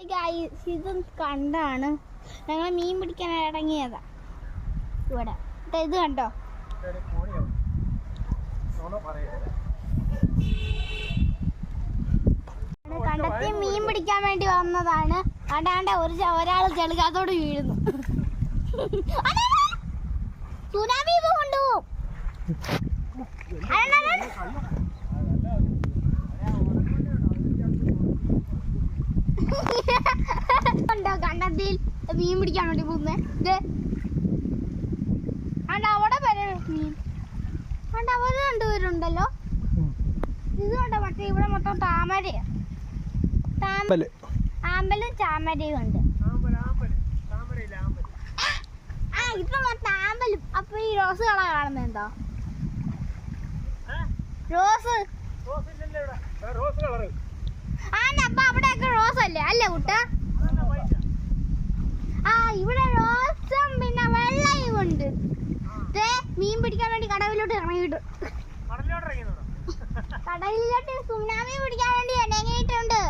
ഇത് കണ്ടാണ് ഞങ്ങൾ മീൻ പിടിക്കാൻ ഇറങ്ങിയതാ. ഇവിടെ ഇത് കണ്ടോ, കണ്ടെത്തി മീൻ പിടിക്കാൻ വേണ്ടി വന്നതാണ്. കണ്ടാണ്ട ഒരാൾ ചെളുകാത്തോട് വീഴുന്നു. സുനാമി കൊണ്ടുപോകും. ണ്ടോ കണ്ടത്തിൽ മീൻ പിടിക്കാൻ വേണ്ടി പോകുന്നേ. അവിടെ വരെ മീൻ കണ്ട, അവര് രണ്ടുപേരുണ്ടല്ലോ. ഇത് കണ്ടോ, മറ്റേ ഇവിടെ മൊത്തം താമരയാ. ആമ്പലും ചാമരയും ഉണ്ട്. ഇപ്പൊ മൊത്തം ആമ്പലും. അപ്പൊ ഈ റോസ് കളർ കാണുന്നുണ്ടോ? റോസ് അപ്പൊ അവിടെയൊക്കെ റോസ് അല്ലേ? അല്ലേ കുട്ട? ഇവിടെ റോസും പിന്നെ വെള്ളയും ഉണ്ട്. മീൻ പിടിക്കാൻ വേണ്ടി കടവിലോട്ട് ഇറങ്ങിയിട്ട്, കടലിലോട്ട് സുനാമി പിടിക്കാൻ വേണ്ടി ഇറങ്ങിയിട്ടുണ്ട്.